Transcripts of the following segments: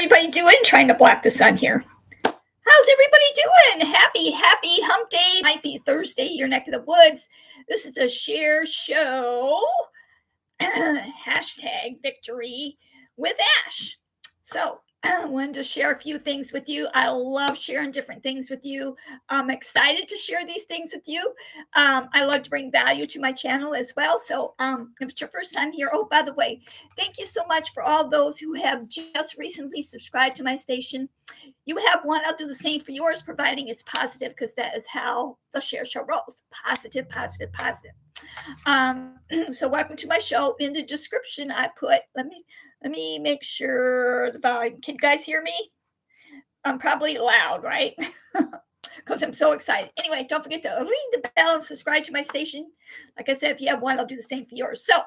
everybody doing? Trying to block the sun here. How's everybody doing? Happy hump day. Might be Thursday, your neck of the woods. This is a share show. Hashtag victory with Ash. So I wanted to share a few things with you. I love sharing different things with you. I'm excited to share these things with you. I love to bring value to my channel as well. So if it's your first time here, oh, by the way, thank you so much for all those who have just recently subscribed to my station. You have one, I'll do the same for yours, providing it's positive, because that is how the share show rolls. Positive, positive, positive. So welcome to my show. In the description, I put, let me make sure the volume. Can you guys hear me? I'm probably loud, right? Because I'm so excited. Anyway, don't forget to ring the bell and subscribe to my station. Like I said, if you have one, I'll do the same for yours. So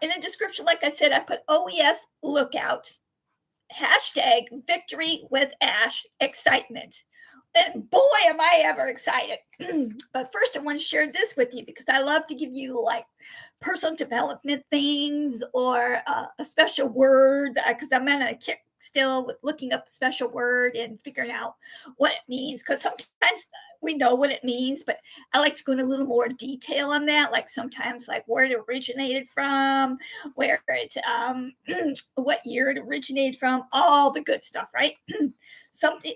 in the description, like I said, I put Oes Look Out, hashtag victory with Ash excitement. And boy, am I ever excited. But first, I want to share this with you because I love to give you like personal development things or a special word, because I'm on a kick still with looking up a special word and figuring out what it means. Because sometimes we know what it means, but I like to go into a little more detail on that. Like sometimes like where it originated from, where it, what year it originated from, all the good stuff, right?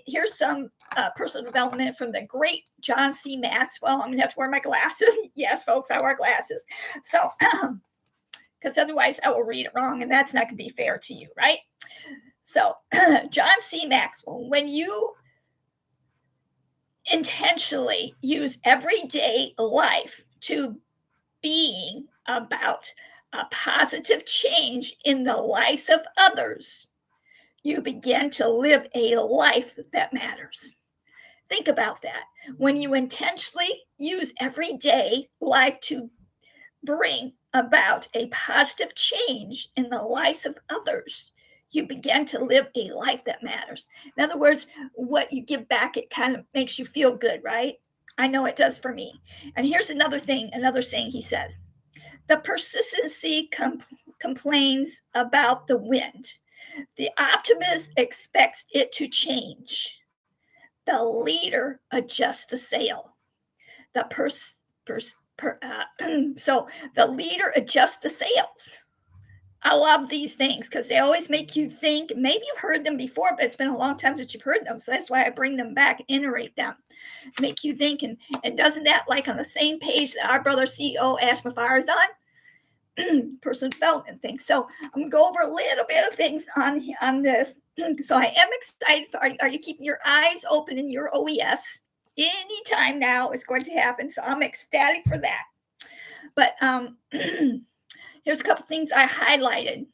Here's some personal development from the great John C. Maxwell. I'm gonna have to wear my glasses. Yes, folks, I wear glasses. So, because otherwise I will read it wrong, and that's not gonna be fair to you, right? So, John C. Maxwell, when you intentionally use everyday life to being about a positive change in the lives of others, you begin to live a life that matters. Think about that. When you intentionally use everyday life to bring about a positive change in the lives of others, you begin to live a life that matters. In other words, what you give back, it kind of makes you feel good, right? I know it does for me. And here's another saying he says: the persistency complains about the wind. The optimist expects it to change. The leader adjusts the sail. So the leader adjusts the sails. I love these things because they always make you think. Maybe you've heard them before, but it's been a long time that you've heard them. So that's why I bring them back and iterate them. Make you think. And doesn't that, like on the same page that our brother CEO Ash Mafar is on? Personal development things. So I'm going to go over a little bit of things on this. So I am excited. Are you keeping your eyes open in your OES? Anytime now it's going to happen. So I'm ecstatic for that. But here's a couple things I highlighted.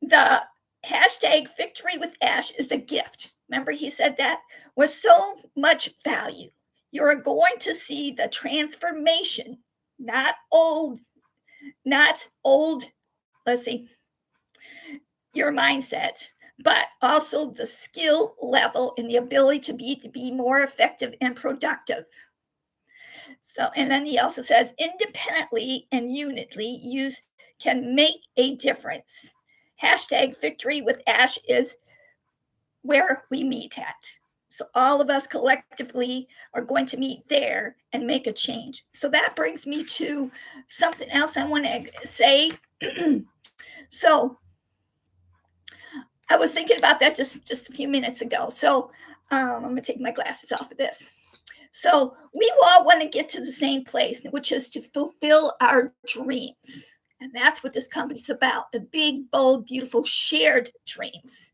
The hashtag victory with Ash is a gift. Remember, he said that with so much value. You're going to see the transformation, not old, let's see, your mindset, but also the skill level and the ability to be more effective and productive. So, and then he also says, independently and unitly, you can make a difference. Hashtag victory with Ash is where we meet at. So all of us collectively are going to meet there and make a change. So that brings me to something else I want to say. So I was thinking about that just a few minutes ago. So I'm going to take my glasses off of this. So we all want to get to the same place, which is to fulfill our dreams. And that's what this company's about, the big, bold, beautiful, shared dreams.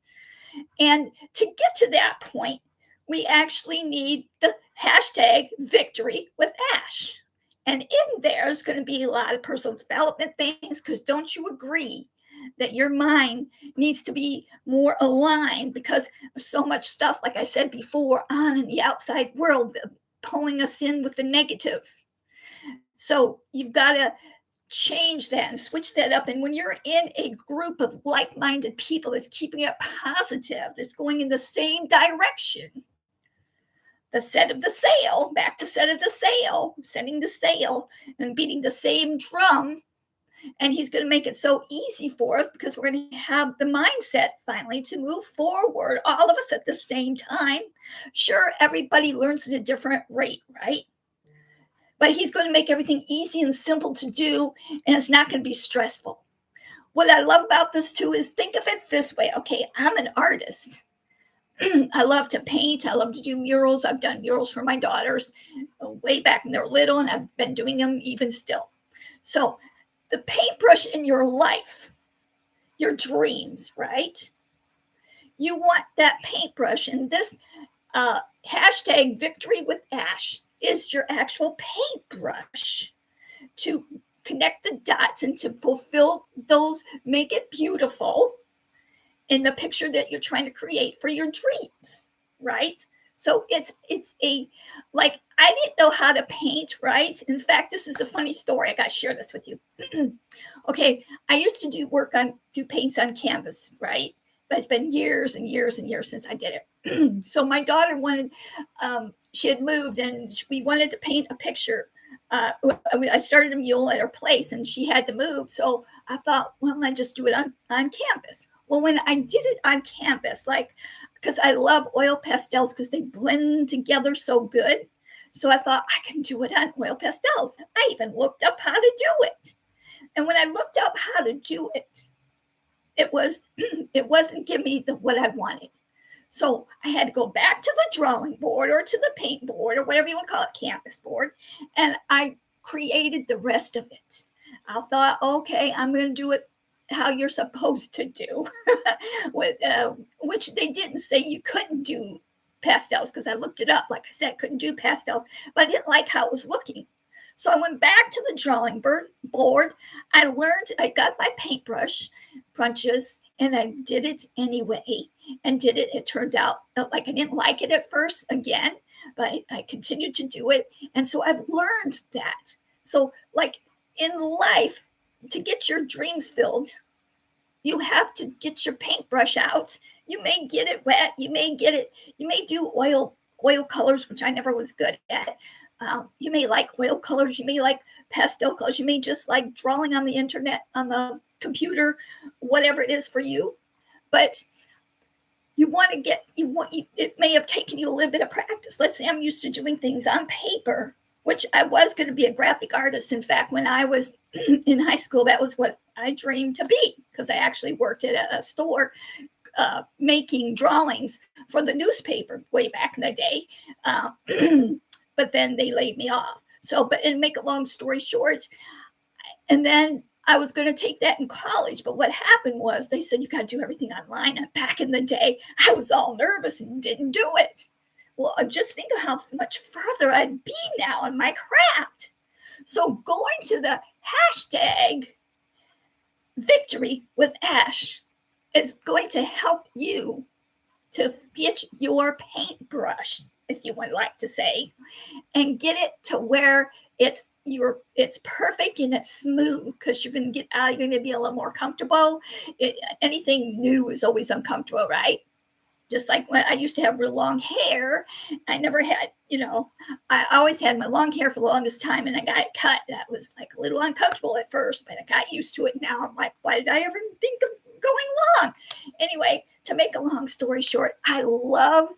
And to get to that point, we actually need the hashtag victory with Ash. And in there is going to be a lot of personal development things, because don't you agree that your mind needs to be more aligned, because there's so much stuff, like I said before, on in the outside world pulling us in with the negative. So you've got to change that and switch that up. And when you're in a group of like-minded people that's keeping it positive, that's going in the same direction, the set of the sail, back to set of the sail, setting the sail and beating the same drum, And he's going to make it so easy for us because we're going to have the mindset finally to move forward, all of us at the same time. Sure, everybody learns at a different rate, right? But he's going to make everything easy and simple to do, and it's not going to be stressful. What I love about this too is think of it this way. Okay, I'm an artist. I love to paint. I love to do murals. I've done murals for my daughters way back when they were little, and I've been doing them even still. So the paintbrush in your life, your dreams, right? You want that paintbrush, and this hashtag Victory with Ash is your actual paintbrush to connect the dots and to fulfill those, make it beautiful in the picture that you're trying to create for your dreams, right? So it's a, like, I didn't know how to paint, right? In fact, this is a funny story. I got to share this with you. Okay, I used to do paints on canvas, right? But it's been years and years and years since I did it. So my daughter wanted, she had moved and we wanted to paint a picture. I started a mural at her place and she had to move. So I thought, well, I just do it on canvas. Well, when I did it on canvas, like, because I love oil pastels because they blend together so good. So I thought I can do it on oil pastels. I even looked up how to do it. And when I looked up how to do it, it wasn't giving me what I wanted. So I had to go back to the drawing board or to the paint board or whatever you want to call it, canvas board. And I created the rest of it. I thought, okay, I'm going to do it how you're supposed to do, which they didn't say you couldn't do pastels because I looked it up. Like I said, I couldn't do pastels, but I didn't like how it was looking. So I went back to the drawing board. I got my paintbrush brushes and I did it anyway and did it. It turned out like I didn't like it at first again, but I continued to do it. And so I've learned that. So like in life, to get your dreams filled, you have to get your paintbrush out. You may get it wet. You may do oil colors, which I never was good at. You may like oil colors. You may like pastel colors. You may just like drawing on the internet, on the computer, whatever it is for you. But it may have taken you a little bit of practice. Let's say I'm used to doing things on paper, which I was going to be a graphic artist. In fact, when I was in high school, that was what I dreamed to be, because I actually worked at a store making drawings for the newspaper way back in the day. But then they laid me off. So, and make a long story short, and then I was going to take that in college. But what happened was they said, you got to do everything online. And back in the day, I was all nervous and didn't do it. Well, just think of how much further I'd be now in my craft. So going to the hashtag Victory with Ash is going to help you to get your paintbrush, if you would like to say, and get it to where it's perfect and it's smooth, because you're going to be a little more comfortable. Anything new is always uncomfortable, right? Just like when I used to have real long hair, I never had, I always had my long hair for the longest time, and I got it cut. That was like a little uncomfortable at first, but I got used to it. Now I'm like, why did I ever think of going long? Anyway, to make a long story short, I love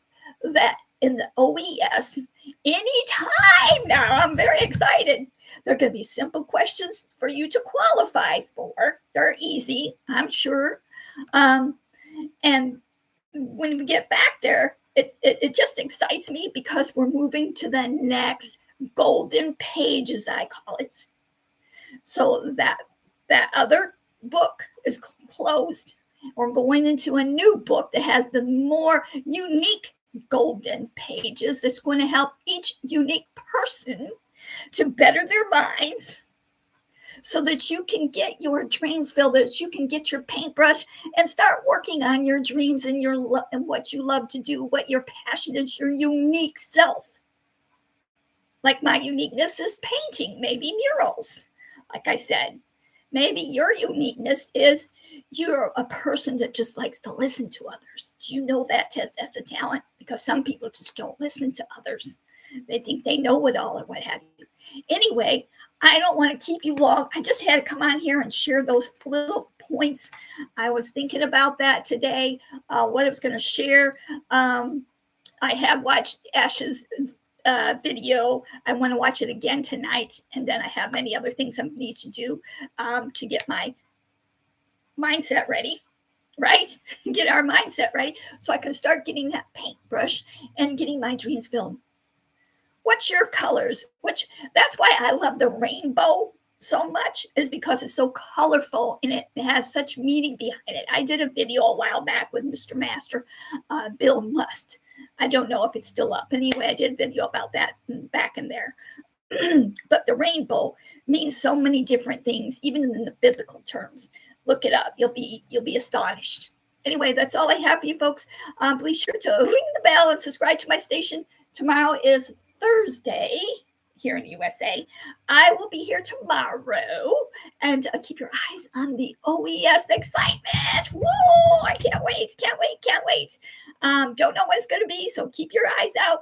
that in the OES, anytime now, I'm very excited. There are going to be simple questions for you to qualify for. They're easy, I'm sure. And when we get back there, it just excites me because we're moving to the next golden page, as I call it. So that other book is closed. We're going into a new book that has the more unique golden pages that's going to help each unique person to better their minds, so that you can get your dreams filled, that you can get your paintbrush and start working on your dreams and and what you love to do, what your passion is, your unique self. Like my uniqueness is painting, maybe murals. Like I said, maybe your uniqueness is you're a person that just likes to listen to others. Do you know that that's a talent? Because some people just don't listen to others. They think they know it all or what have you. Anyway, I don't want to keep you long. I just had to come on here and share those little points. I was thinking about that today, what I was going to share. I have watched Ash's video. I want to watch it again tonight. And then I have many other things I need to do to get my mindset ready, right? Get our mindset ready so I can start getting that paintbrush and getting my dreams filled. What's your colors? That's why I love the rainbow so much, is because it's so colorful and it has such meaning behind it. I did a video a while back with Mr. Master, Bill Must. I don't know if it's still up. Anyway, I did a video about that back in there. But the rainbow means so many different things, even in the biblical terms. Look it up. You'll be astonished. Anyway, that's all I have for you folks. Please sure to ring the bell and subscribe to my station. Tomorrow is Thursday here in the USA. I will be here tomorrow, and keep your eyes on the Oes Excitement. Whoa, I can't wait. Don't know what it's going to be, so keep your eyes out.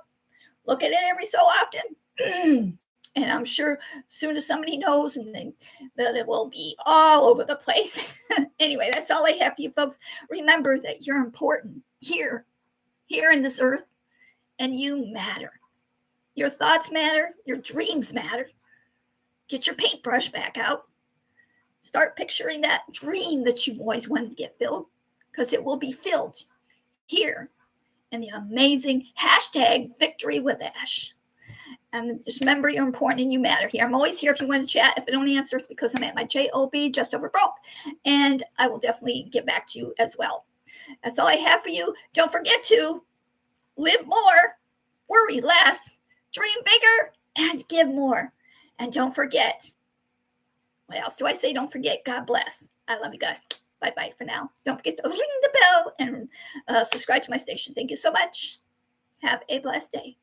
Look at it every so often. And I'm sure soon as somebody knows, and then that it will be all over the place. Anyway, that's all I have for you folks. Remember that you're important here in this earth, and you matter. Your thoughts matter. Your dreams matter. Get your paintbrush back out. Start picturing that dream that you always wanted to get filled, because it will be filled here in the amazing #Victory with Ash. And just remember, you're important and you matter here. I'm always here if you want to chat. If I don't answer, it's because I'm at my job, just over broke. And I will definitely get back to you as well. That's all I have for you. Don't forget to live more, worry less, dream bigger, and give more. And don't forget, what else do I say? Don't forget, God bless. I love you guys. Bye-bye for now. Don't forget to ring the bell and subscribe to my station. Thank you so much. Have a blessed day.